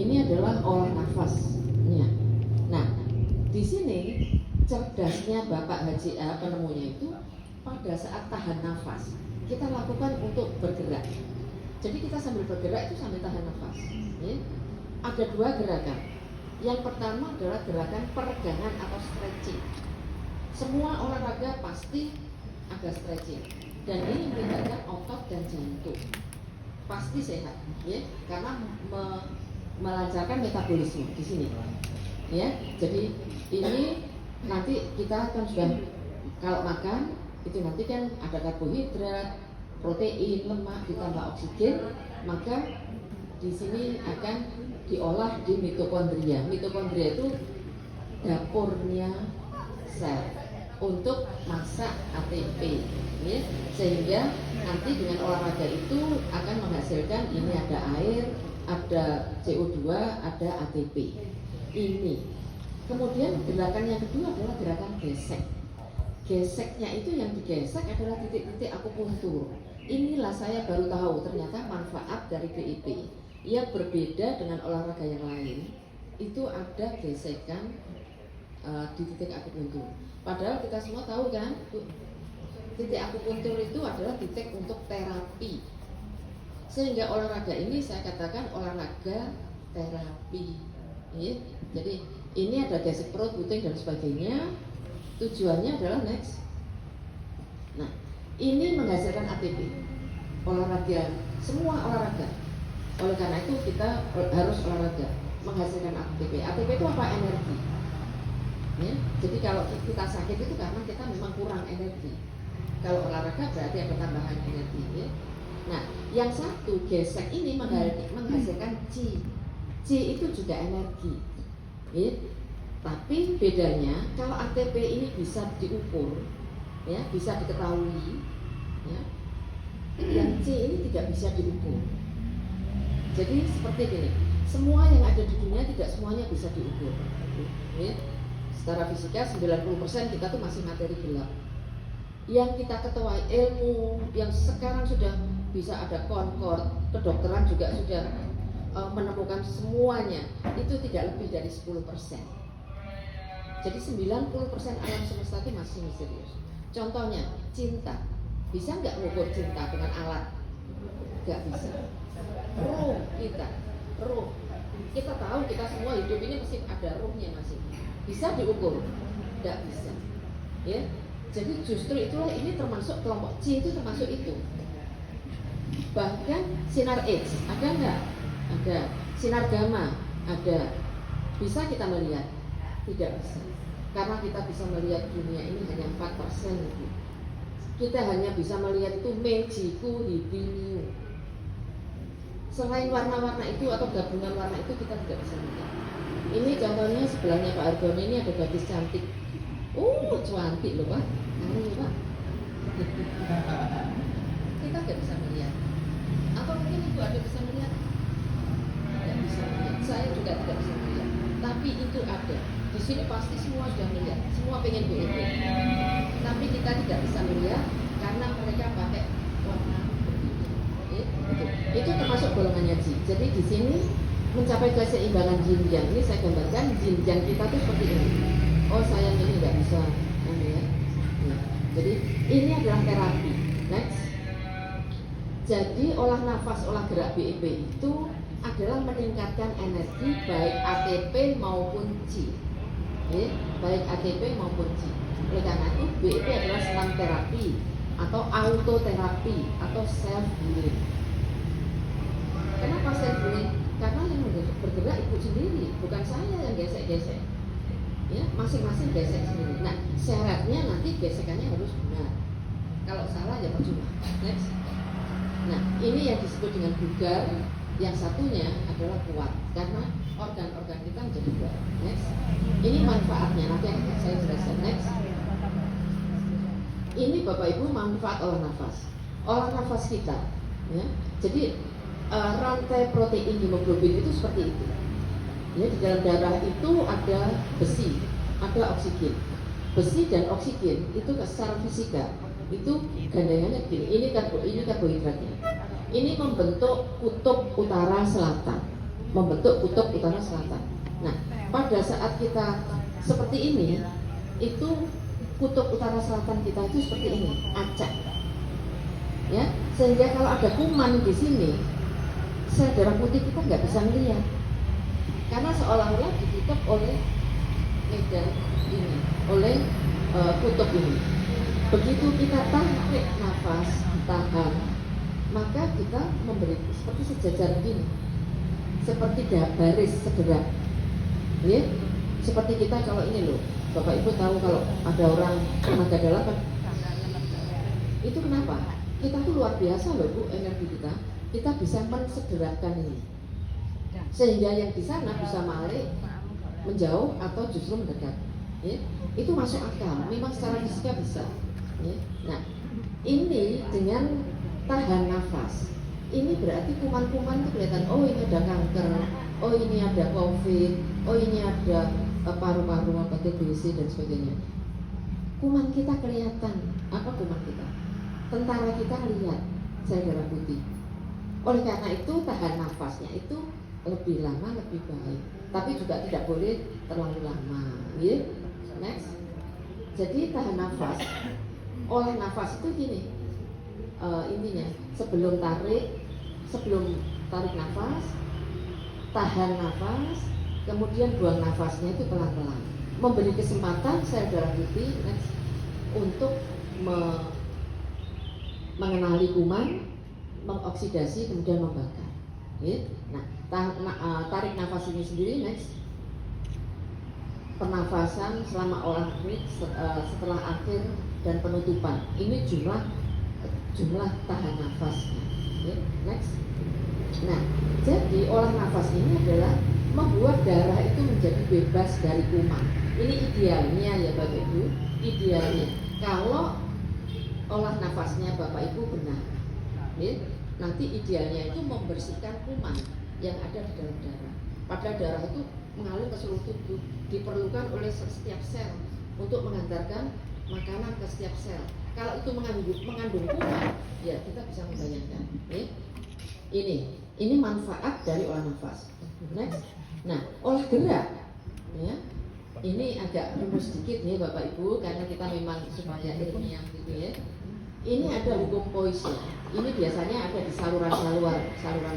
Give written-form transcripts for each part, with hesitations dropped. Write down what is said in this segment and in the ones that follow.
ini adalah olah nafasnya. Nah, di sini cerdasnya Bapak Haji A penemunya itu pada saat tahan nafas kita lakukan untuk bergerak. Jadi kita sambil bergerak itu sambil tahan nafas. Ya. Ada dua gerakan. Yang pertama adalah gerakan peregangan atau stretching. Semua olahraga pasti ada stretching dan ini melibatkan otot dan jantung. Pasti sehat, ya, karena melancarkan metabolisme di sini. Ya, jadi ini nanti kita akan sudah kalau makan itu nanti kan ada karbohidrat, protein, lemak ditambah oksigen, maka di sini akan diolah di mitokondria. Mitokondria itu dapurnya sel untuk masak ATP, ya. Sehingga nanti dengan olahraga itu akan menghasilkan ini ada air, ada CO2, ada ATP. Ini. Kemudian gerakan yang kedua adalah gerakan gesek. Geseknya itu yang digesek adalah titik-titik akupuntur. Inilah saya baru tahu ternyata manfaat dari BIP. Ia berbeda dengan olahraga yang lain. Itu ada gesekan di titik akupuntur. Padahal kita semua tahu kan, titik akupuntur itu adalah titik untuk terapi. Sehingga olahraga ini saya katakan olahraga terapi. Ya. Jadi ini ada gesek perut, puting dan sebagainya. Tujuannya adalah next. Nah, ini menghasilkan ATP. Olahraga, semua olahraga. Oleh karena itu kita harus olahraga menghasilkan ATP. ATP itu apa? Energi. Ya, jadi kalau kita sakit itu karena kita memang kurang energi. Kalau olahraga berarti ada tambahan energi. Ya. Nah, yang satu gesek ini menghasilkan Qi. Qi itu juga energi. Ya. Tapi bedanya kalau ATP ini bisa diukur, ya, bisa diketahui, ya. Yang C ini tidak bisa diukur. Jadi seperti ini, semua yang ada di dunia tidak semuanya bisa diukur. Ya. Secara fisika 90% kita tuh masih materi gelap. Yang kita ketahui ilmu yang sekarang sudah bisa ada Concord, kedokteran juga sudah menemukan semuanya itu tidak lebih dari 10%. Jadi 90% alam semesta itu masih misterius. Contohnya cinta, bisa nggak mengukur cinta dengan alat? Nggak bisa. Ruh kita tahu kita semua hidup ini mesti ada ruhnya masih. Bisa diukur? Nggak bisa. Ya, jadi justru itulah ini termasuk kelompok C itu termasuk itu. Bahkan sinar X ada nggak? Ada. Sinar gamma ada. Bisa kita melihat? Tidak bisa. Karena kita bisa melihat dunia ini hanya 4%. Kita hanya bisa melihat itu Meiji-ku Hibiniu. Selain warna-warna itu atau gabungan warna itu kita tidak bisa melihat. Ini contohnya sebelahnya Pak Argon ini ada gadis cantik. Cantik loh Pak. Ini Pak. Kita tidak bisa melihat. Atau mungkin Ibu ada bisa melihat? Tidak bisa melihat. Saya juga tidak bisa melihat. Tapi itu ada. Di sini pasti semua sudah melihat, semua pengen BEP. Tapi kita tidak bisa melihat karena mereka pakai warna berbeda. Itu termasuk golongannya Ji. Jadi di sini mencapai keseimbangan Yin Yang. Ini saya gambarkan Yin Yang kita tuh seperti ini. Oh sayang ini nggak bisa, ya. Nah, jadi ini adalah terapi. Next. Jadi olah nafas, olah gerak BEP itu adalah meningkatkan energi baik ATP maupun Qi. Ya, baik ATP maupun Qi. Oleh karena itu BEP adalah senam terapi atau autoterapi atau self healing. Kenapa self healing? Karena yang bergerak ibu sendiri, bukan saya yang gesek-gesek. Ya, masing-masing gesek sendiri. Nah, syaratnya nanti gesekannya harus benar. Kalau salah ya percuma. Next. Nah, ini yang disebut dengan bugar. Yang satunya adalah kuat karena organ-organ kita menjadi kuat. Next. Ini manfaatnya nanti akan saya jelaskan. Next. Ini Bapak Ibu manfaat olah nafas. Olah nafas kita, ya. Jadi rantai protein hemoglobin itu seperti itu. Ya, di dalam darah itu ada besi, ada oksigen. Besi dan oksigen itu secara fisika itu gandengannya begini. Ini karbohidratnya. Ini membentuk kutub utara selatan. membentuk kutub utara selatan. Nah, pada saat kita seperti ini, itu kutub utara selatan kita itu seperti ini, acak. Ya, sehingga kalau ada kuman di sini, sel darah putih kita nggak bisa melihat, karena seolah-olah ditutup oleh medan ini, oleh kutub ini. Begitu kita tarik nafas, tahan, maka kita memberi seperti sejajar begini, seperti baris segera, ya. Seperti kita kalau ini loh, Bapak Ibu tahu kalau ada orang tenaga dalam, itu kenapa? Kita tuh luar biasa loh Bu, energi kita bisa mensegerakan ini, sehingga yang di sana bisa balik, menjauh atau justru mendekat. Ya. Itu masuk akal, memang secara fisika bisa. Ya. Nah, ini dengan tahan nafas, ini berarti kuman-kuman itu kelihatan. Oh, ini ada kanker, oh ini ada COVID, oh ini ada paru-paru, apa TBC dan sebagainya. Kuman kita kelihatan. Apa kuman kita? Tentara kita lihat sel darah putih. Oleh karena itu tahan nafasnya itu lebih lama lebih baik, tapi juga tidak boleh terlalu lama. Ya. Next. Jadi tahan nafas, olah nafas itu gini, intinya sebelum tarik nafas, tahan nafas, kemudian buang nafasnya itu pelan-pelan, memberi kesempatan sel darah putih next untuk mengenali kuman, mengoksidasi, kemudian membakar. Ya. Nah, tarik nafas ini sendiri next. Pernafasan selama olah menit setelah akhir dan penutupan. Ini jumlah tahan nafasnya. Ya. Next. Nah, jadi olah nafas ini adalah membuat darah itu menjadi bebas dari kuman. Ini idealnya ya Bapak Ibu, idealnya. Kalau olah nafasnya Bapak Ibu benar, ya, nanti idealnya itu membersihkan kuman yang ada di dalam darah. Padahal darah itu mengalir ke seluruh tubuh, diperlukan oleh setiap sel untuk mengantarkan makanan ke setiap sel. Kalau itu mengandung kuman, ya kita bisa membayangkan. Ya. Ini manfaat dari olah nafas. Next. Nah, olah gerak, ya. Ini agak rumus sedikit nih Bapak Ibu, karena kita memang supaya ilmiah gitu ya. Ini ada hukum Poisson. Ini biasanya ada di saluran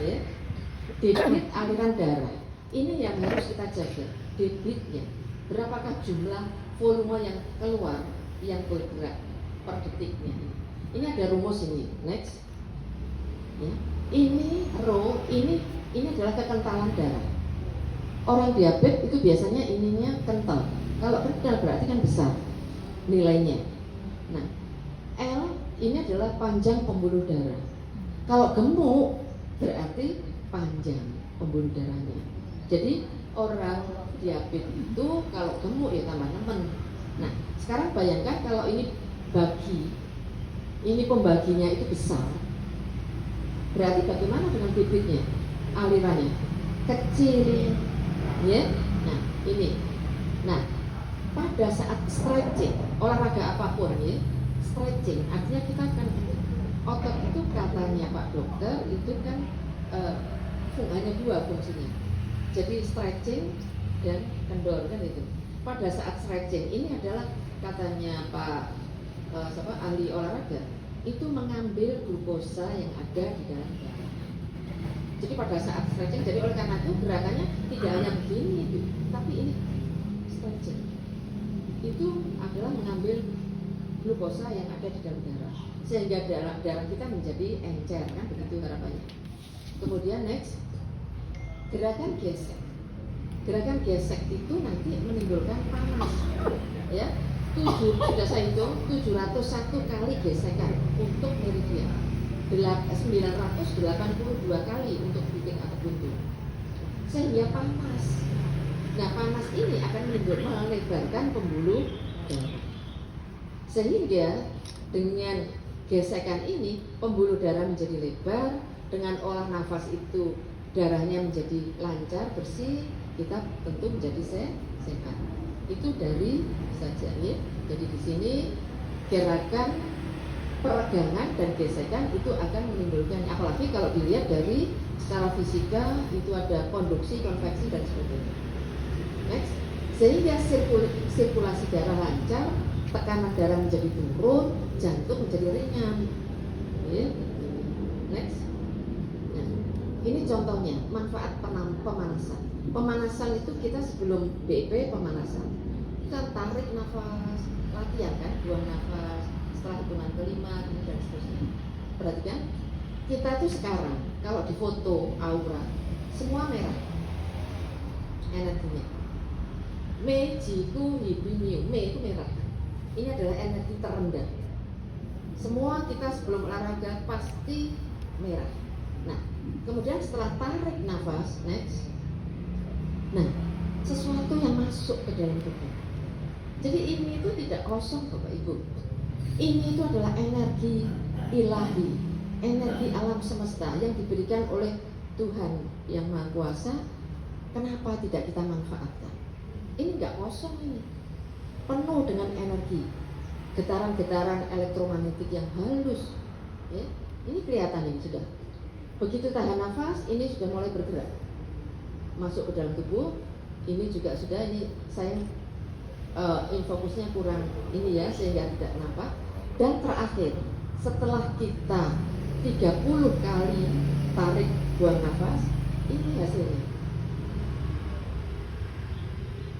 ya. Debit aliran darah. Ini yang harus kita jaga, debitnya. Berapakah jumlah volume yang keluar yang bergerak per detiknya. Ini ada rumus ini. Next. Ya. Ini rho, ini adalah kekentalan darah. Orang diabetes itu biasanya ininya kental. Kalau kental berarti kan besar nilainya. Nah, L ini adalah panjang pembuluh darah. Kalau gemuk berarti panjang pembuluh darahnya. Jadi orang diabetes itu kalau gemuk ya tambah nemen. Nah, sekarang bayangkan kalau ini pembaginya itu besar. Berarti bagaimana dengan bibitnya? Alirannya kecil. Ya. Nah, ini. Nah, pada saat stretching, olahraga apapun ya, stretching artinya kita kan otot itu katanya Pak Dokter itu kan hanya dua fungsinya. Jadi stretching dan kendor kan itu. Pada saat stretching ini adalah katanya Pak ahli olahraga itu mengambil glukosa yang ada di dalam darah. Jadi pada saat stretching, jadi oleh karena itu gerakannya tidak hanya begini, tapi ini stretching. Itu adalah mengambil glukosa yang ada di dalam darah, sehingga darah kita menjadi encer, kan begitu harapannya. Kemudian next, gerakan gesek. Gerakan gesek itu nanti menimbulkan panas, ya. Sudah saya hitung 701 kali gesekan untuk meridian, 982 kali untuk titik atau buntu, sehingga panas. Nah, panas ini akan melebarkan pembuluh darah, sehingga dengan gesekan ini pembuluh darah menjadi lebar. Dengan olah nafas itu darahnya menjadi lancar, bersih, kita tentu menjadi sehat. Itu dari saja ya. Jadi di sini gerakan peregangan dan gesekan itu akan menimbulkan, apalagi kalau dilihat dari secara fisika itu ada konduksi, konveksi dan sebagainya. Next, sehingga sirkulasi darah lancar, tekanan darah menjadi turun, jantung menjadi ringan. Ya. Next, nah, ini contohnya manfaat pemanasan. Pemanasan itu kita sebelum BEP pemanasan, kita tarik nafas, latihan kan, buang nafas, setelah hitungan kelima dan seterusnya. Perhatikan, kita tuh sekarang kalau di foto aura semua merah energinya. Me, Jiku, Hibi, Miu. Me itu merah. Ini adalah energi terendah. Semua kita sebelum olahraga pasti merah. Nah, kemudian setelah tarik nafas, next. Nah, sesuatu yang masuk ke dalam tubuh. Jadi ini itu tidak kosong Bapak Ibu. Ini itu adalah energi ilahi, energi alam semesta yang diberikan oleh Tuhan yang Maha Kuasa. Kenapa tidak kita manfaatkan? Ini nggak kosong ini, penuh dengan energi, getaran-getaran elektromagnetik yang halus. Ya, ini kelihatan ini sudah. Begitu tahan nafas, ini sudah mulai bergerak, masuk ke dalam tubuh. Ini juga sudah, ini saya infokusnya kurang ini ya, sehingga tidak nampak. Dan terakhir, setelah kita 30 kali tarik buang nafas, ini hasilnya.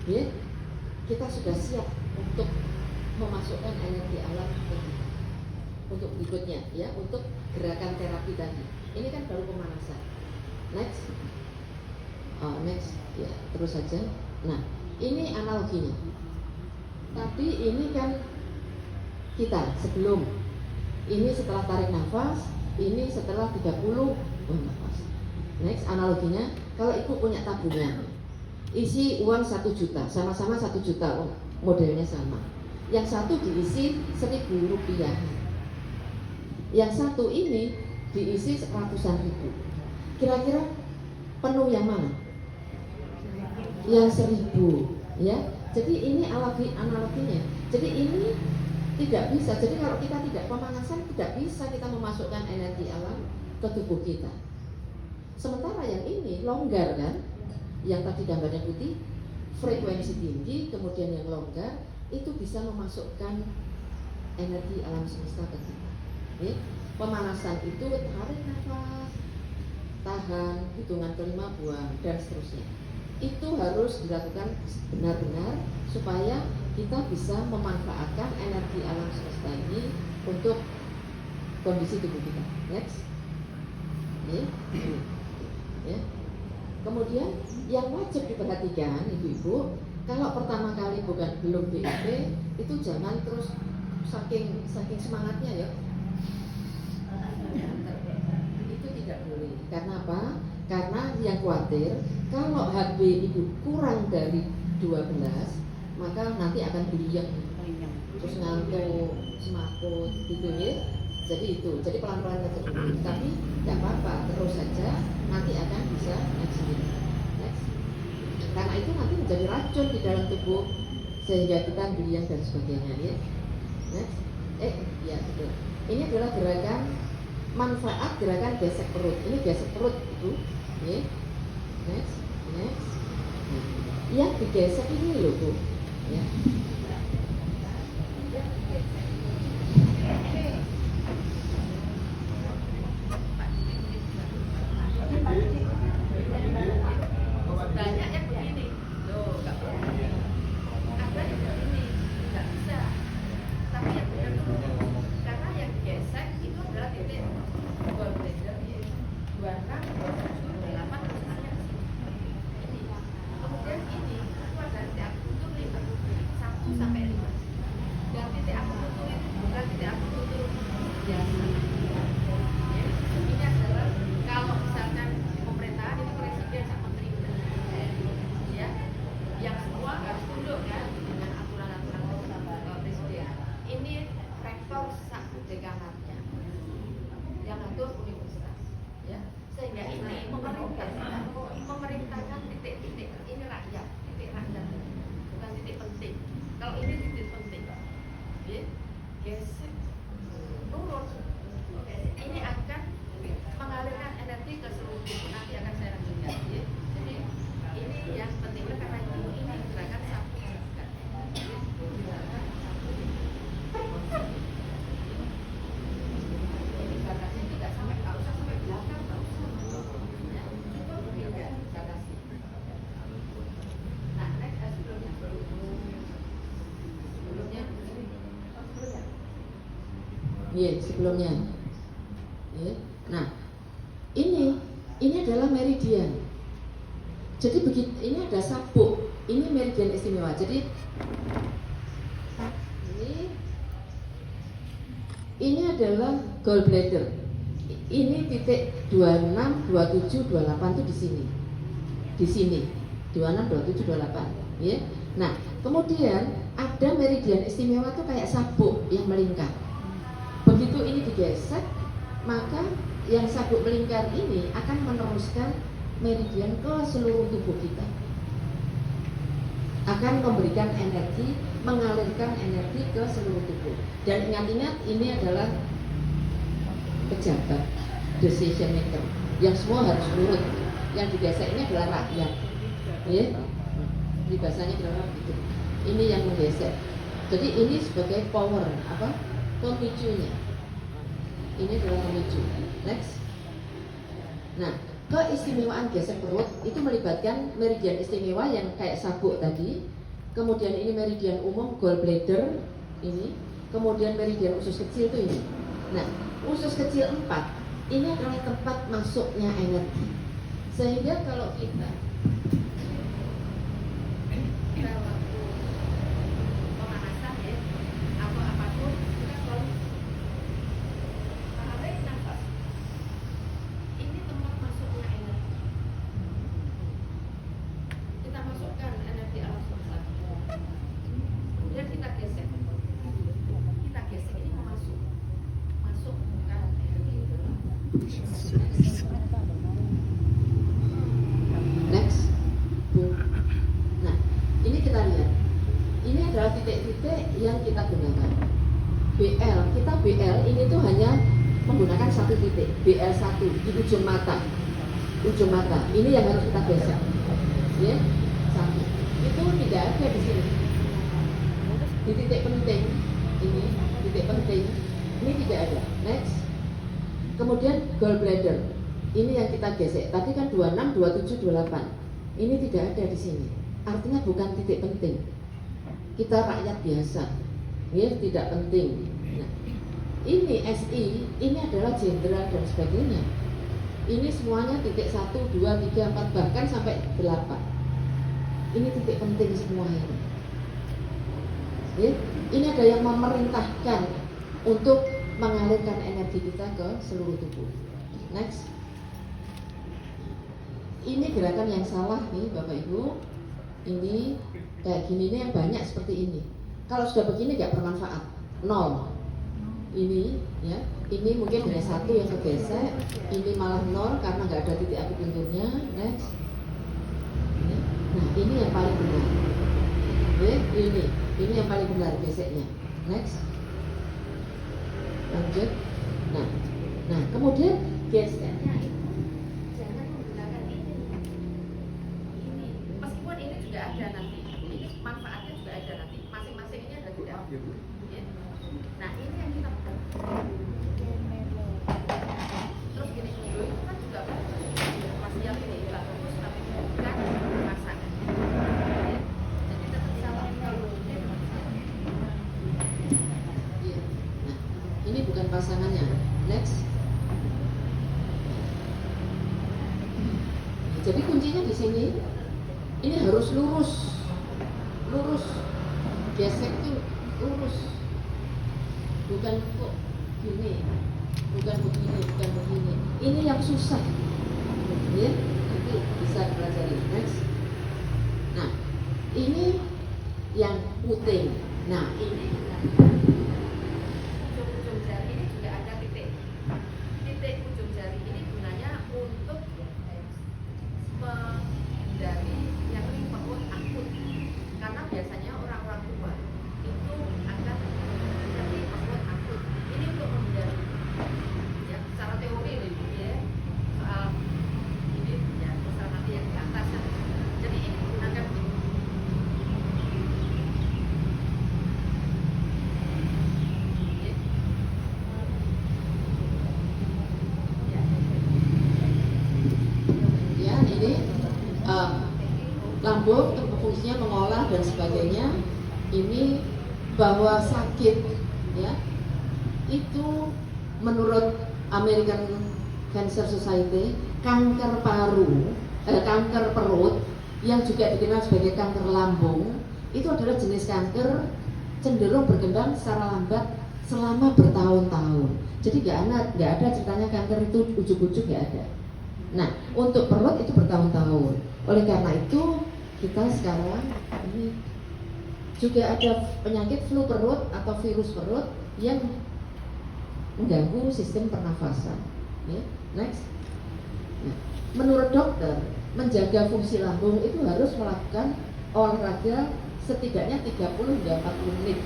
Ya, kita sudah siap untuk memasukkan energi alam ke kita. Untuk berikutnya ya, untuk gerakan terapi tadi. Ini kan baru pemanasan. Next. Next ya, terus saja. Nah, ini analoginya. Tapi ini kan kita sebelum, ini setelah tarik nafas, ini setelah 30 buang nafas. Next, analoginya, kalau ibu punya tabungan, isi uang 1 juta, sama-sama 1 juta, modelnya sama. Yang satu diisi 1.000 rupiah, yang satu ini diisi 100-an ribu. Kira-kira penuh yang mana? Yang 1.000 ya. Jadi ini analoginya. Jadi ini tidak bisa. Jadi kalau kita tidak pemanasan, tidak bisa kita memasukkan energi alam ke tubuh kita. Sementara yang ini longgar kan, yang tadi gambarnya putih, frekuensi tinggi, kemudian yang longgar, itu bisa memasukkan energi alam semesta ke kita. Ya. Pemanasan itu tarik nafas, tahan, hitungan kelima buang, dan seterusnya. Itu harus dilakukan benar-benar supaya kita bisa memanfaatkan energi alam semesta ini untuk kondisi tubuh kita. Next. Ya. Ya. Kemudian yang wajib diperhatikan ibu-ibu, kalau pertama kali belum BEP, itu jangan terus saking semangatnya ya. Itu tidak boleh. Karena apa? Karena yang khawatir kalau HB ibu kurang dari 12, maka nanti akan beliang, terus ngantuk, semakut gitu ya. Jadi itu, jadi pelan-pelan saja dulu. Tapi nggak apa-apa, terus saja nanti akan bisa next. Karena itu nanti menjadi racun di dalam tubuh sehingga kita beliang dan sebagainya ya. Next. Ya betul. Ini adalah gerakan manfaat gerakan gesek perut. Ini gesek perut itu. Ya. Next. Yang digesek ini loh Bu. Ya. Banyak yang begini, loh, nggak boleh. Ada yang begini, nggak bisa. Tapi yang benar dulu, karena yang gesek itu adalah titik 2 meter, 26, 28, terus hanya ini. Kemudian ini itu ada tiap untuk 1 sampai sebelumnya. Ya. Nah, ini adalah meridian. Jadi begitu, ini ada sabuk, ini meridian istimewa. Jadi ini adalah gallbladder. Ini titik 26, 27, 28 itu di sini. Di sini 26, 27, 28, ya. Nah, kemudian ada meridian istimewa itu kayak sabuk yang melingkar. Begitu ini digesek, maka yang sabuk melingkar ini akan meneruskan meridian ke seluruh tubuh kita, akan memberikan energi, mengalirkan energi ke seluruh tubuh. Dan ingat-ingat, ini adalah pejabat, decision maker, yang semua harus nurut. Yang digesek ini adalah rakyat, ya. Di bahasanya adalah itu. Ini yang menggesek. Jadi ini sebagai power, pemicunya. Ini adalah pemicu. Next. Nah, keistimewaan gesek perut itu melibatkan meridian istimewa yang kayak sabuk tadi. Kemudian ini meridian umum gallbladder ini. Kemudian meridian usus kecil itu ini. Nah, usus kecil 4 ini adalah tempat masuknya energi. Sehingga kalau kita waktu pemanasan ya atau apapun kita selalu tarik nafas. Ini tempat masuknya energi. Kita masukkan energi alam semesta. Kemudian kita gesek. Kita gesek ini masukkan energi. next. Nah, ini kita lihat. Ini adalah titik-titik yang kita gunakan. BL ini tuh hanya menggunakan satu titik, BL1 di ujung mata. Ujung mata. Ini yang harus kita gesek. Ya, satu. Itu tidak ada di sini. Di titik penting ini, titik penting ini tidak ada. Next. Kemudian gallbladder. Ini yang kita gesek. Tadi kan 26, 27, 28. Ini tidak ada di sini. Artinya bukan titik penting. Kita rakyat biasa, ya, tidak penting. Nah, ini SI, ini adalah jenderal dan sebagainya. Ini semuanya titik 1, 2, 3, 4, bahkan sampai 8. Ini titik penting semua ini. Ya, ini ada yang memerintahkan untuk mengalirkan energi kita ke seluruh tubuh. Next. Ini gerakan yang salah nih Bapak Ibu. Ini kayak gini nih yang banyak seperti ini. Kalau sudah begini nggak bermanfaat, 0. Ini ya, ini mungkin hanya 1 yang kegesek. Ini malah 0 karena nggak ada titik akupunturnya. Next. Nah, ini yang paling benar. Ini yang paling benar geseknya. Next. Lanjut. Nah, kemudian geseknya Jangan menggunakan ini. Meskipun ini juga ada nanti. Ini manfaatnya juga ada nanti. Masing-masing ini ada tidak. Ya. Nah, ini yang kita terus gini dulu itu kan juga masih yang ini bagus tapi bukan pasangan. Ya. Jadi tetap salah kalau ini iya. Nah, ini bukan pasangannya. Next. Jadi kuncinya di sini. Ini harus lurus. Gesek tuh lurus. Bukan kok gini. Bukan begini. Ini yang susah. Ya, nanti bisa pelajari. Next. Nah, ini yang puting. Nah, ini ujung jari ini juga ada titik. Titik ujung jari ini gunanya untuk menghindari nyeri perut akut. Karena biasanya orang-orang tua itu akan nyeri perut akut. Ini untuk menghindari. Ya, secara teori ya. Soal ini ya, soal nanti yang di atas. Jadi ini gunakan begini. lambung fungsinya mengolah dan sebagainya. Ini bahwa sakit, ya, itu menurut American Cancer Society, kanker kanker perut yang juga dikenal sebagai kanker lambung itu adalah jenis kanker cenderung berkembang secara lambat selama bertahun-tahun. Jadi nggak ada ceritanya kanker itu ujuk-ujuk, nggak ada. Nah, untuk perut itu bertahun-tahun. Oleh karena itu kita sekarang ini juga ada penyakit flu perut atau virus perut yang mengganggu sistem pernafasan. Ya, next. Nah, menurut dokter, menjaga fungsi lambung itu harus melakukan olahraga setidaknya 30 hingga 40 menit.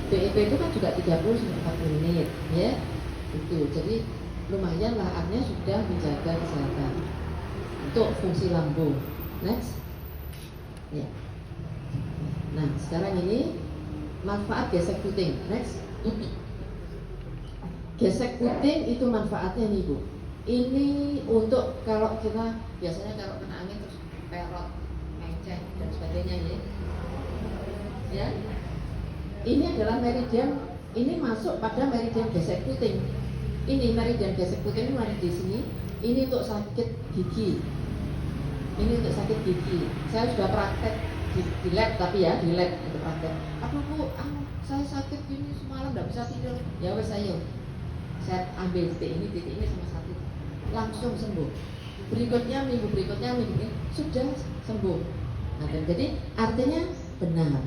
BEP itu kan juga 30 hingga 40 menit, ya. Itu. Jadi lumayan lah, artinya sudah menjaga kesehatan untuk fungsi lambung. Next. Ya. Nah, sekarang ini manfaat gesek puting. Next. Gesek puting itu manfaatnya nih Bu. Ini untuk kalau kita biasanya kalau kena angin terus perot, meceng dan sebagainya ya. Ya. Ini adalah meridian, ini masuk pada meridian gesek puting. Ini meridian gesek puting ini ada di sini. Ini untuk sakit gigi. Ini untuk sakit gigi. Saya sudah praktek di lab, tapi ya di lab itu praktek. Aduh Bu, saya sakit gini semalam nggak bisa tidur. Ya wes saya ambil titik ini sama satu, langsung sembuh. Berikutnya minggu ini sudah sembuh. Nah, dan jadi artinya benar.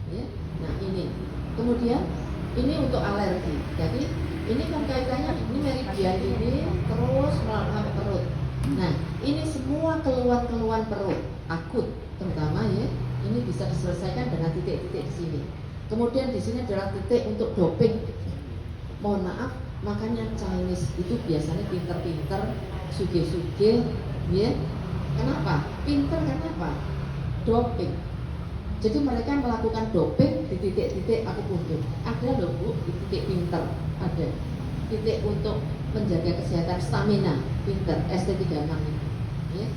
Ya. Nah ini, kemudian ini untuk alergi. Jadi ini kan kaitannya ini meridian ini terus melalui perut. Nah ini semua keluhan-keluhan perut akut terutama ya, ini bisa diselesaikan dengan titik-titik di sini. Kemudian di sini adalah titik untuk doping. Mohon maaf, makanya Chinese itu biasanya pinter-pinter, suge-suge, ya. Kenapa? Pinter kenapa? Doping. Jadi mereka melakukan doping di titik-titik akupuntur. Ada loh Bu, di titik pinter ada. Titik untuk menjaga kesehatan stamina, pinter, ST36 ini. Ya.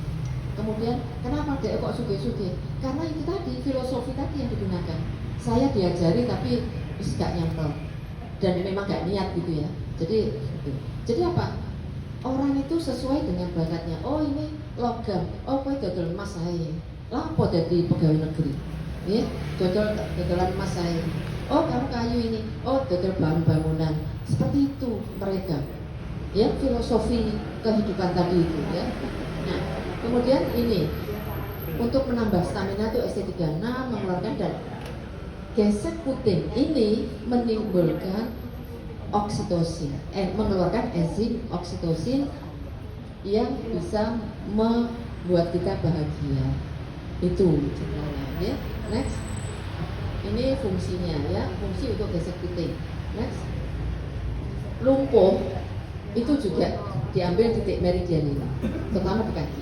Kemudian kenapa dia kok suge-suge? Karena itu tadi filosofi tadi yang digunakan. Saya diajari tapi gak nyantol dan memang gak niat gitu ya. Jadi apa? Orang itu sesuai dengan bakatnya. Oh ini logam, oh kowe dodol emas saya. Lapo jadi pegawai negeri. Ya, dodolan emas saya. Oh kamu kayu ini, oh dodol bahan bangunan. Seperti itu mereka. Ya, filosofi kehidupan tadi itu ya. Nah, kemudian ini untuk menambah stamina itu ST36 mengeluarkan dan gesek puting ini menimbulkan oksitosin, mengeluarkan enzim oksitosin yang bisa membuat kita bahagia. Itu sebenarnya ya. Next. Ini fungsinya ya, fungsi untuk gesek puting. Next. Lumpuh itu juga diambil titik meridian ini, terutama di kaki.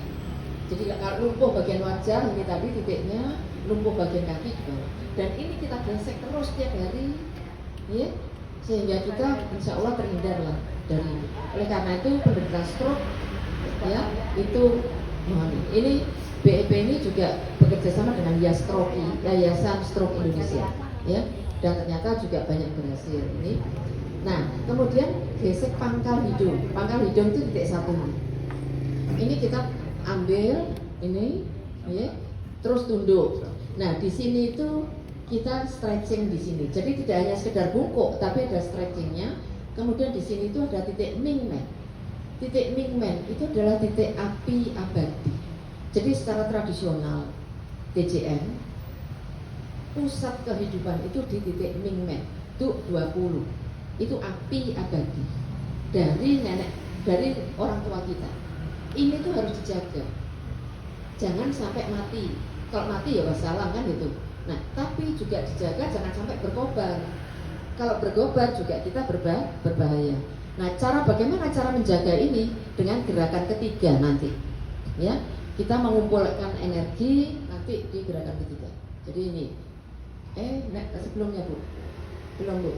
Jadi kalau lumpuh bagian wajah ini tadi titiknya, lumpuh bagian kaki juga. Dan ini kita gesek terus tiap hari, ya, sehingga kita insya Allah terhindar lah dari. Oleh karena itu penderita stroke, ya, itu ini BEP ini juga bekerja sama dengan Yayasan Stroke Indonesia, ya, dan ternyata juga banyak berhasil ini. Nah, kemudian gesek pangkal hidung. Pangkal hidung itu titik satu. Ini kita ambil ini, ya, terus tunduk. Nah, di sini itu kita stretching di sini. Jadi tidak hanya sekedar bungkuk, tapi ada stretchingnya. Kemudian di sini itu ada titik Mingmen. Titik Mingmen itu adalah titik api abadi. Jadi secara tradisional TJM pusat kehidupan itu di titik Mingmen. Itu 20. Itu api abadi dari nenek, dari orang tua kita. Ini tuh harus dijaga. Jangan sampai mati. Kalau mati ya wassalam kan itu. Nah, tapi juga dijaga jangan sampai berkobar. Kalau berkobar juga kita berbahaya. Nah, bagaimana cara menjaga ini? Dengan gerakan ketiga nanti. Ya, kita mengumpulkan energi nanti di gerakan ketiga. Jadi ini. Sebelumnya Bu. Belum Bu.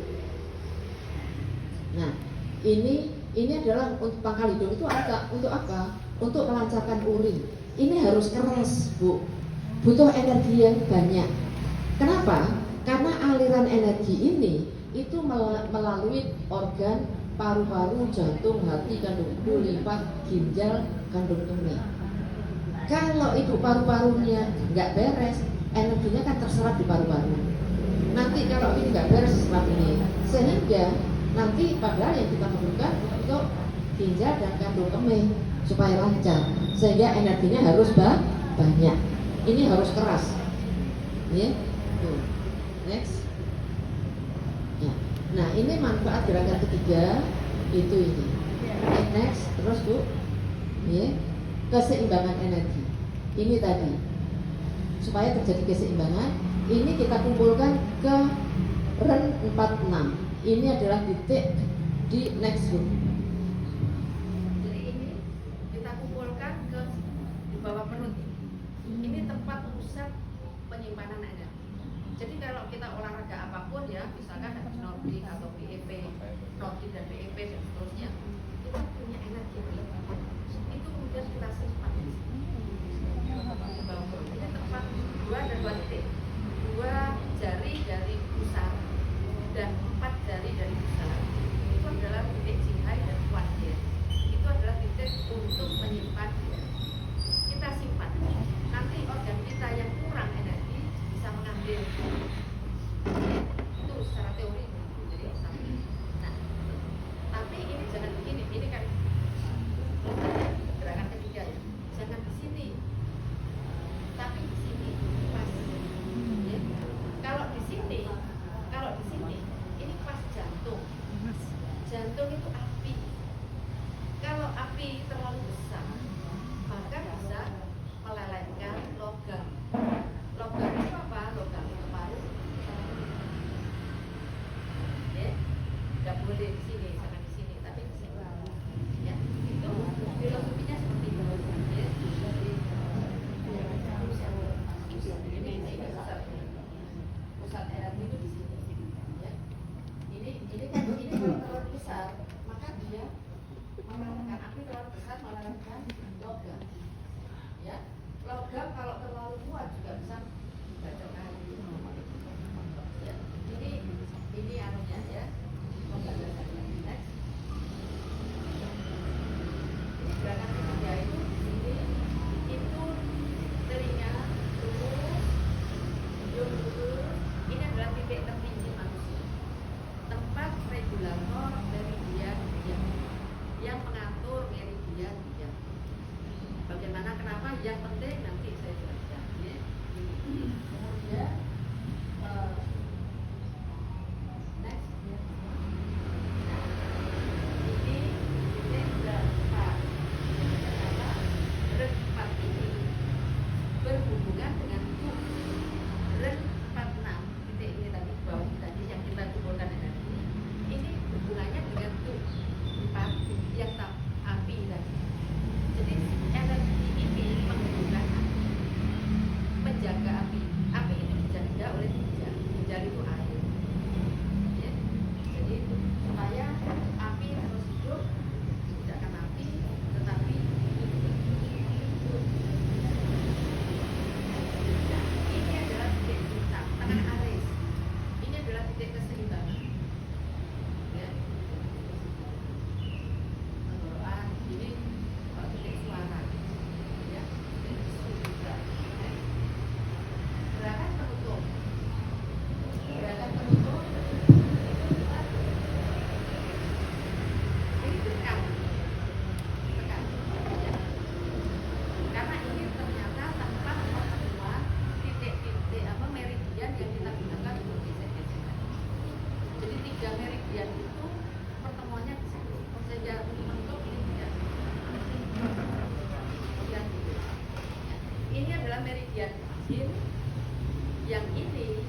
Nah, ini adalah untuk pangkal hidung itu untuk apa? Untuk melancarkan urin. Ini harus keras Bu. Butuh energi yang banyak. Kenapa? Karena aliran energi ini itu melalui organ paru-paru, jantung, hati, kandung kemih, limpa, ginjal, kandung kemih. Kalau itu paru-parunya nggak beres, energinya kan terserap di paru-paru. Nanti kalau ini nggak beres serap ini, sehingga nanti padahal yang kita perlukan untuk ginjal dan kandung kemih supaya lancar, sehingga energinya harus banyak. Ini harus keras, ya. Next. Ya. Nah ini manfaat gerakan ketiga itu ini. Next, terus Bu, ya. Keseimbangan energi. Ini tadi supaya terjadi keseimbangan, ini kita kumpulkan ke REN 46. Ini adalah titik di next group. Jadi ini kita kumpulkan ke di bawah perut. Ini tempat pusat penyimpanan energi. Jadi kalau kita olahraga apapun ya, misalkan ada snorkeling atau BEP, snorkeling dan BEP dan seterusnya, kita punya energi berlebih. Itu kemudian kita simpan di sini. Di bawah perut. Ini tempat dua titik, 2 jari dari pusar dan 4 jari dari pusar. Itu adalah titik Jihai dan Kuan Yin. Itu adalah titik untuk menyimpan energi. Kita simpan. Nanti organ kita yang kurang energi bisa mengambil. Itu secara teori. Jadi, nah, tapi ini jangan begini. Ini kan gerakan ketiga ya. Jangan di sini, tapi di sini pas. Ya. Kalau di sini, ini pas jantung. Jantung itu api. Kalau api terlalu besar, maka bisa melelehkan logam. Logam itu apa? Logam itu paru. Ya, nggak boleh di sini, jangan di sini, tapi di sini. Ya, itu filosofinya seperti itu. Ya, ini pusat energi itu di sini. Ya, ini kan ini kalau terlalu besar, maka dia melelehkan api terlalu besar melelehkan logam. Ya, logam kalau terlalu kuat juga bisa bacok kayu. Ya, ini anunya ya. Next. Gerakan ketiga itu di sini itu telinga lurus, hidung lurus. Ini adalah titik tertinggi manusia. Tempat regulator meridian yang mengatur meridian dia. Bagaimana kenapa yang penting nanti saya jelaskan. Ya. Kemudian next. Ini berempat. Berempat ini berhubungan dengan tuh REN 46 titik ini tadi bawah tadi yang kita kumpulkan energi. Ini hubungannya dengan tuh 4 yang api tadi. Jadi energi ini menghubungkan api, menjaga api. Api itu dijaga oleh ginjal. Ginjal itu air. Ya. Jadi supaya api terus hidup, tidak akan api, tetapi nah, ini adalah titik cinta, tengah aris. Ini adalah titik keseimbangan. Ya. Tenggorokan ini titik suara. Ya. Titik suara. Gerakan penutup. Gerakan penutup. Ini tekan. Tekan. Ya. Karena ini ternyata tempat pertemuan titik-titik meridian yang kita gunakan untuk geser-geser. Jadi 3 meridian itu pertemuannya di situ. Sehingga untuk ini tidak. Kemudian gitu. Ya. Ini adalah meridian jin. Yang ini,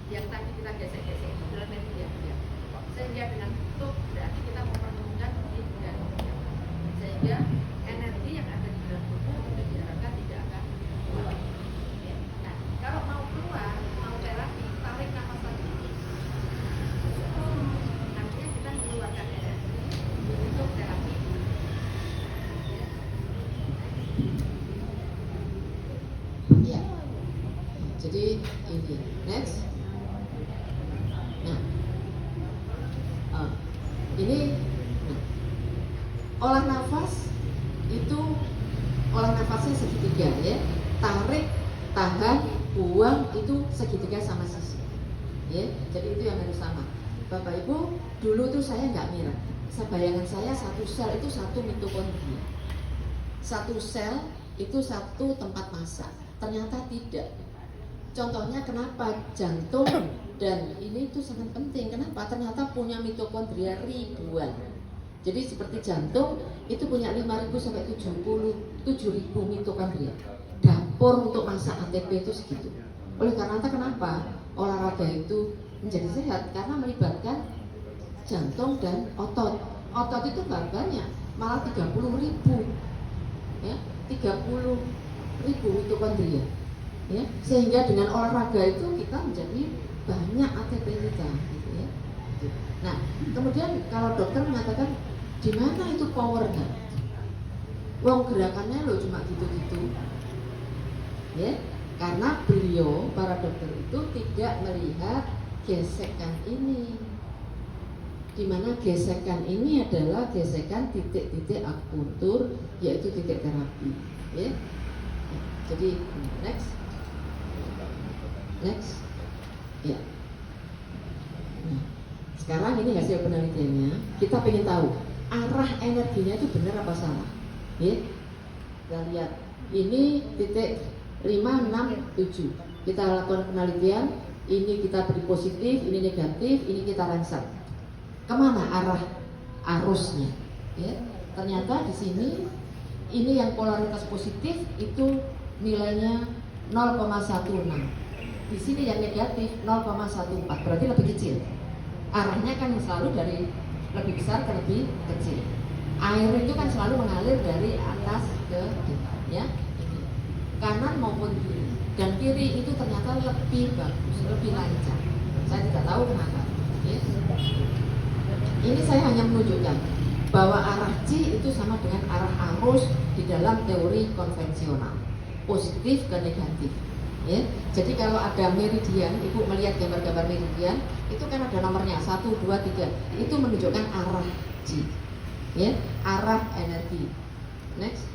yang tadi kita gesek-gesek itu adalah meridian ya. Sehingga dengan tutup berarti kita mempertemukan ini dan ini. Sehingga energi yang ada di dalam tubuh itu diharapkan tidak akan keluar. Ya. Nah, kalau mau keluar, mau terapi, tarik nafas lagi. Artinya kita mengeluarkan energi untuk terapi. Ya. Ya. Jadi ini next. Nah, Ini olah nafas itu olah nafasnya segitiga ya. Tarik, tahan, buang itu segitiga sama sisi. Ya, jadi itu yang harus sama. Bapak Ibu, dulu tuh saya nggak ngira. Bayangan saya satu sel itu satu mitokondria. Satu sel itu satu tempat masak. Ternyata tidak. Contohnya kenapa jantung dan ini itu sangat penting. Kenapa? Ternyata punya mitokondria ribuan. Jadi seperti jantung itu punya 5.000 sampai 77.000 mitokondria. Dapur untuk masak ATP itu segitu. Oleh karena itu kenapa olahraga itu menjadi sehat? Karena melibatkan jantung dan otot. Otot itu nggak banyak, malah 30.000, ya 30.000 mitokondria. Ya, sehingga dengan olahraga itu kita menjadi banyak ATP kita, gitu ya. Nah, kemudian kalau dokter mengatakan di mana itu powernya? Wong gerakannya lo cuma gitu-gitu, ya. Karena beliau para dokter itu tidak melihat gesekan ini, di mana gesekan ini adalah gesekan titik-titik akupuntur, yaitu titik terapi, ya. Jadi next. Ya. Nah, sekarang ini hasil penelitiannya. Kita pengen tahu arah energinya itu benar apa salah. Ya. Kita lihat. Ini titik 5, 6, 7. Kita lakukan penelitian. Ini kita beri positif, ini negatif, ini kita rangsang. Kemana arah arusnya? Ya. Ternyata di sini ini yang polaritas positif itu nilainya 0,16. Di sini yang negatif 0,14, berarti lebih kecil. Arahnya kan selalu dari lebih besar ke lebih kecil. Air itu kan selalu mengalir dari atas ke bawah, ya. Kanan maupun kiri. Dan kiri itu ternyata lebih bagus, lebih lancar. Saya tidak tahu kenapa. Ya. Ini saya hanya menunjukkan bahwa arah C itu sama dengan arah arus di dalam teori konvensional, positif dan negatif. Ya, jadi kalau ada meridian, ibu melihat gambar-gambar meridian, itu kan ada nomornya 1, 2, 3. Itu menunjukkan arah G, ya, arah energi. Next,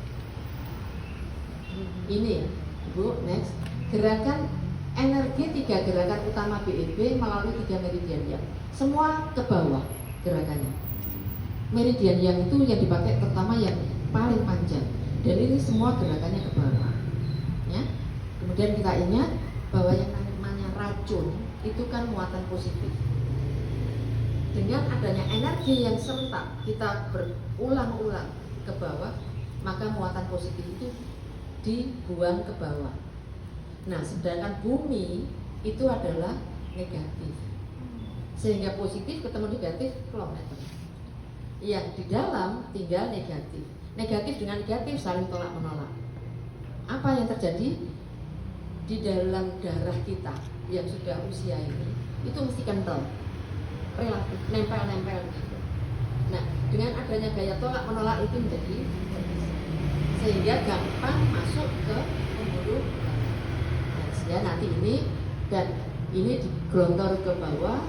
ini, ibu, next. Gerakan energi 3 gerakan utama BEB melalui 3 meridian yang semua ke bawah gerakannya. Meridian yang itu yang dipakai terutama yang paling panjang, dan ini semua gerakannya ke bawah. Ya. Kemudian kita ingat bahwa yang namanya racun itu kan muatan positif. Dengan adanya energi yang serentak kita berulang-ulang ke bawah, maka muatan positif itu dibuang ke bawah. Nah, sedangkan bumi itu adalah negatif. Sehingga positif ketemu negatif kilometer. Yang di dalam tinggal negatif. Negatif dengan negatif saling tolak menolak. Apa yang terjadi? Di dalam darah kita yang sudah usia ini itu mesti kental, relatif nempel-nempel gitu. Nah, dengan adanya gaya tolak menolak itu menjadi sehingga gampang masuk ke pembuluh darah. Ya, nanti ini dan ini digelontor ke bawah,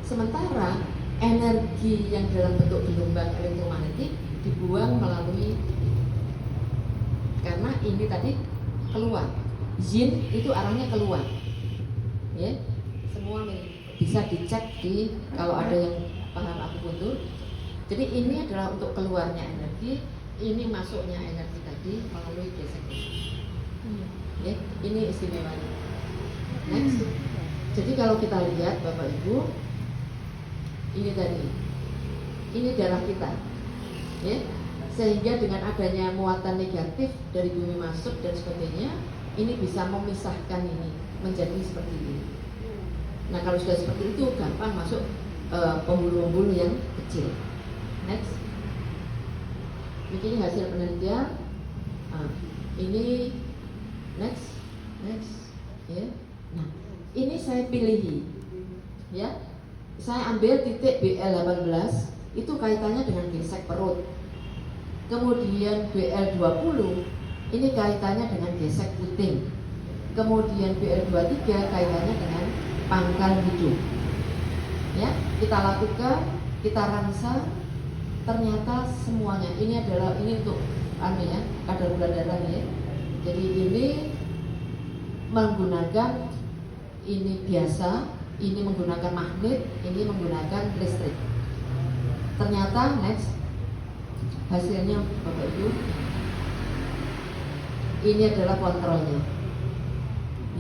sementara energi yang dalam bentuk gelombang elektromagnetik dibuang melalui, karena ini tadi keluar. Yin itu arahnya keluar, ya. Semua bisa dicek di kalau ada yang paham akupuntur. Jadi ini adalah untuk keluarnya energi, ini masuknya energi tadi melalui gesek. Ya, ini istimewanya. Next. Jadi kalau kita lihat Bapak Ibu, ini tadi, ini darah kita, ya. Sehingga dengan adanya muatan negatif dari bumi masuk dan sebagainya, ini bisa memisahkan ini menjadi seperti ini. Nah, kalau sudah seperti itu gampang masuk pembuluh-pembuluh yang kecil. Next. Ini hasil penelitian. Ini next, ya. Nah, ini saya pilih, ya. Saya ambil titik BL18 itu kaitannya dengan gesek perut. Kemudian BL20 ini kaitannya dengan gesek puting. Kemudian BL23 kaitannya dengan pangkal hidung. Ya, kita lakukan, kita rangsang ternyata semuanya ini untuk kadar gula darah ya. Jadi ini menggunakan ini biasa, ini menggunakan magnet, ini menggunakan listrik. Ternyata next hasilnya Bapak Ibu, ini adalah kontrolnya,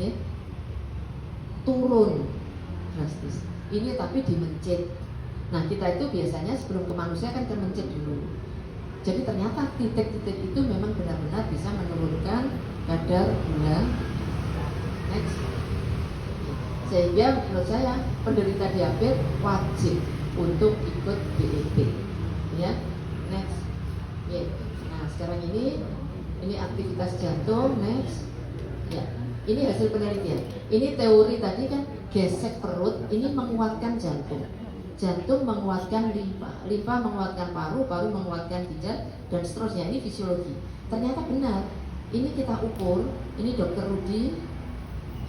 ya. Turun drastis. Ini tapi dimencit. Nah kita itu biasanya sebelum ke manusia kan mencit dulu. Jadi ternyata titik-titik itu memang benar-benar bisa menurunkan kadar gula. Next. Sehingga menurut saya penderita diabetes wajib untuk ikut BEP. Ya. Next. Ya. Nah sekarang ini aktivitas jantung. Next. Ya. Ini hasil penelitian. Ini teori tadi kan gesek perut, ini menguatkan jantung. Jantung menguatkan limfa menguatkan paru menguatkan ginjal dan seterusnya. Ini fisiologi. Ternyata benar. Ini kita ukur. Ini Dr. Rudi,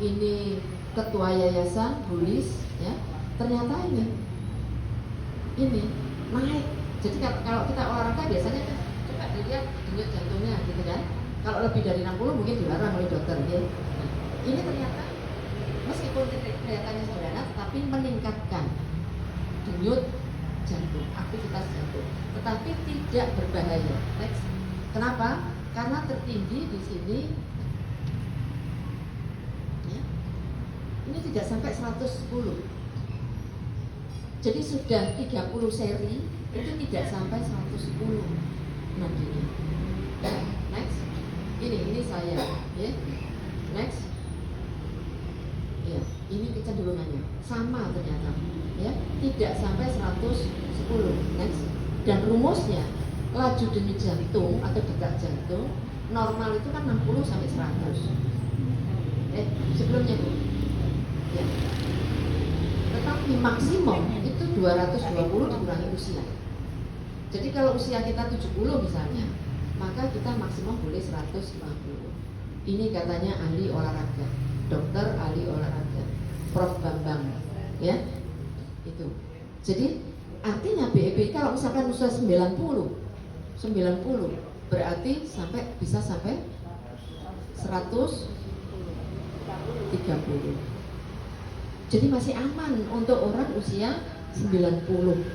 ini ketua yayasan Bulis, ya. Ternyata ini naik. Jadi kalau kita olahraga biasanya kan coba dilihat denyut jantungnya, gitu kan. Kalau lebih dari 60 mungkin dilarang oleh dokter, ya. Nah, ini ternyata meskipun kelihatannya sederhana, tetapi meningkatkan denyut jantung, aktivitas jantung, tetapi tidak berbahaya. Next. Kenapa? Karena tertinggi di sini, ya, ini tidak sampai 110. Jadi sudah 30 seri itu tidak sampai 110 nadinya. Next. Ini saya, ya. Next. Ya, ini kecenderungannya sama ternyata, ya, tidak sampai 110. Next. Dan rumusnya laju denyut jantung atau detak jantung normal itu kan 60 sampai 100. Sebelumnya Bu. Ya. Tetapi maksimum itu 220 dikurangi usia. Jadi kalau usia kita 70 misalnya, maka kita maksimum boleh 150. Ini katanya ahli olahraga, dokter ahli olahraga, Prof. Bambang, ya, itu. Jadi artinya BEP kalau misalkan usia 90 berarti bisa sampai 130. Jadi masih aman untuk orang usia 90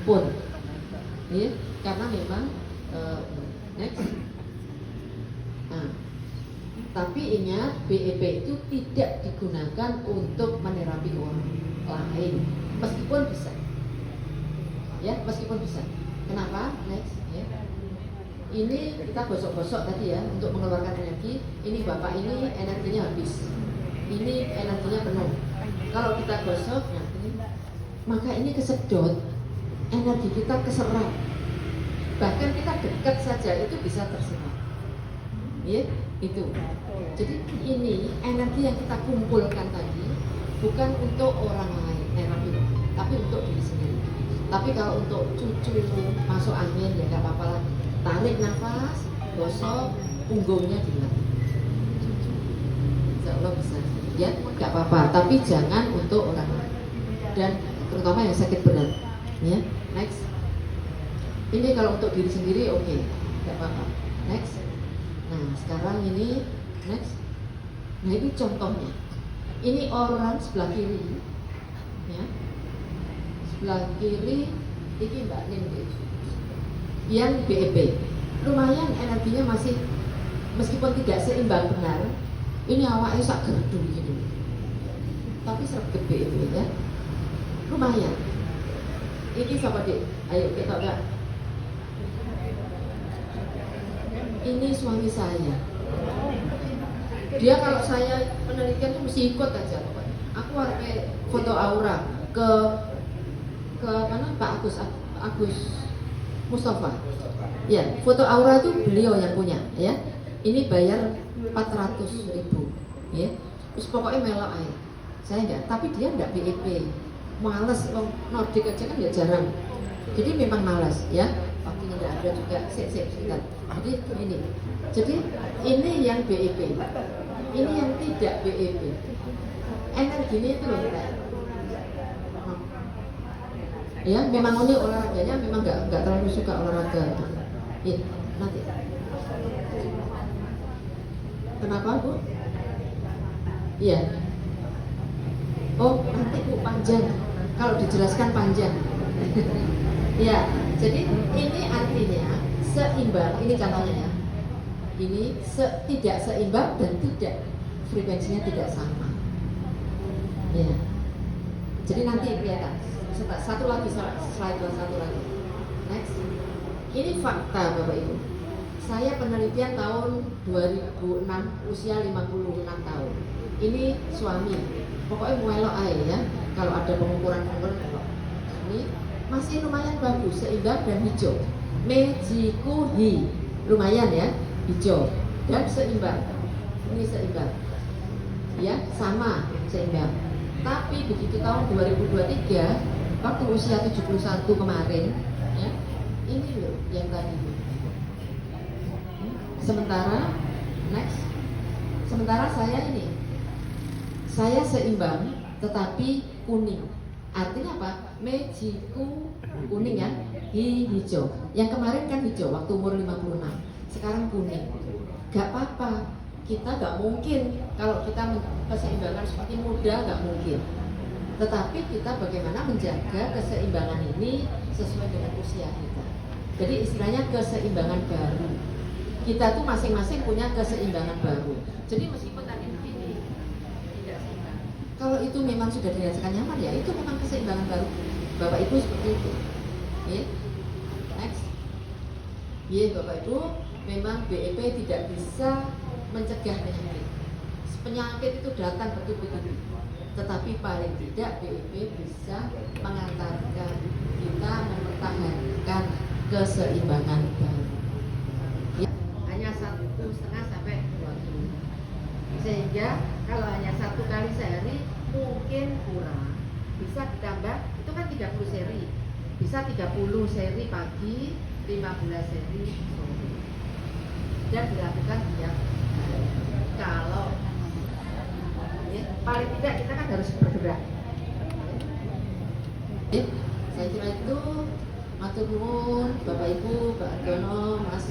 pun, ya, karena memang next. Nah, tapi ingat BEP itu tidak digunakan untuk menerapi orang lain, meskipun bisa, ya, meskipun bisa. Kenapa? Next, ya. Ini kita gosok-gosok tadi ya untuk mengeluarkan energi. Ini bapak ini energinya habis, ini energinya penuh. Kalau kita gosok, nah ini, maka ini kesedot, energi kita keserap. Bahkan kita dekat saja itu bisa terserap, ya, itu. Jadi ini energi yang kita kumpulkan tadi bukan untuk orang lain, tapi untuk diri sendiri. Tapi kalau untuk cucu masuk angin ya nggak apa-apa lah. Tarik nafas, gosok, punggungnya dilatih. Insya Allah bisa. Ya nggak apa-apa, tapi jangan untuk orang lain dan terutama yang sakit berat, ya. Next. Ini kalau untuk diri sendiri oke, nggak apa-apa. Next. Nah sekarang ini next. Nah ini contohnya. Ini orang sebelah kiri, ya. Sebelah kiri ini Mbak Nindi yang BEP. Lumayan energinya masih, meskipun tidak seimbang benar. Ini awaknya sak gerdu gitu, tapi sergap BEP, ya. Lumayan. Ini siapa Dek? Ayo kita lihat. Ini suami saya. Dia kalau saya penelitian itu mesti ikut aja pokoknya. Aku harus foto aura ke mana Pak Agus Mustafa. Ya, foto aura itu beliau yang punya, ya. Ini bayar 400.000, ya. Terus pokoknya melok aja. Saya enggak, tapi dia enggak BEP. Males, Nordic aja kan ya jarang. Jadi memang malas, ya. Waktunya enggak ada juga. Sebentar. Jadi ini. Jadi ini yang BEP. Ini yang tidak BEP. Energinya itu loh, Ya, memang ini olahraganya memang nggak terlalu suka olahraga. Ya, nanti. Kenapa Bu? Iya. Oh, nanti Bu panjang. Kalau dijelaskan panjang. Ya, jadi ini artinya seimbang. Ini contohnya ya. Ini tidak seimbang dan tidak frekuensinya tidak sama. Ya. Jadi nanti kelihatan. Satu lagi slide satu lagi. Next. Ini fakta Bapak Ibu. Saya penelitian tahun 2006, usia 56 tahun. Ini suami. Pokoknya muelok aja ya. Kalau ada pengukuran ini masih lumayan bagus, seimbang dan hijau. Mejikuhi lumayan ya, hijau dan seimbang. Ini seimbang. Ya, sama seimbang. Tapi begitu tahun 2023, waktu usia 71 kemarin, ya, ini loh yang tadi. Sementara, next. Sementara saya seimbang, tetapi kuning. Artinya apa? Mejiku kuning ya, hijau. Yang kemarin kan hijau waktu umur 56. Sekarang kuning. Gak apa-apa. Kita gak mungkin kalau kita keseimbangan seperti muda gak mungkin. Tetapi kita bagaimana menjaga keseimbangan ini sesuai dengan usia kita. Jadi istilahnya keseimbangan baru. Kita tuh masing-masing punya keseimbangan baru. Jadi meskipun tadi begini tidak seimbang, kalau itu memang sudah dirasakan nyaman ya itu memang keseimbangan baru. Bapak Ibu seperti itu. Ya. Next. Ya Bapak Ibu, memang BEP tidak bisa mencegah penyakit. Penyakit itu datang betul-betul. Tetapi paling tidak BEP bisa mengantarkan kita mempertahankan keseimbangan baru. Ya, hanya 1,5 sampai 2 kilo. Sehingga kalau hanya 1 kali sehari mungkin kurang. Bisa ditambah, itu kan 30 seri. Bisa 30 seri pagi, 15 seri sore. Dan dilakukan tiap hari. Kalau ya, paling tidak kita kan harus bergerak. Ya, saya kira itu. Matur nuwun Bapak Ibu, Pak Dono, Mas.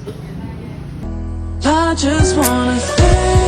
I just wanna stay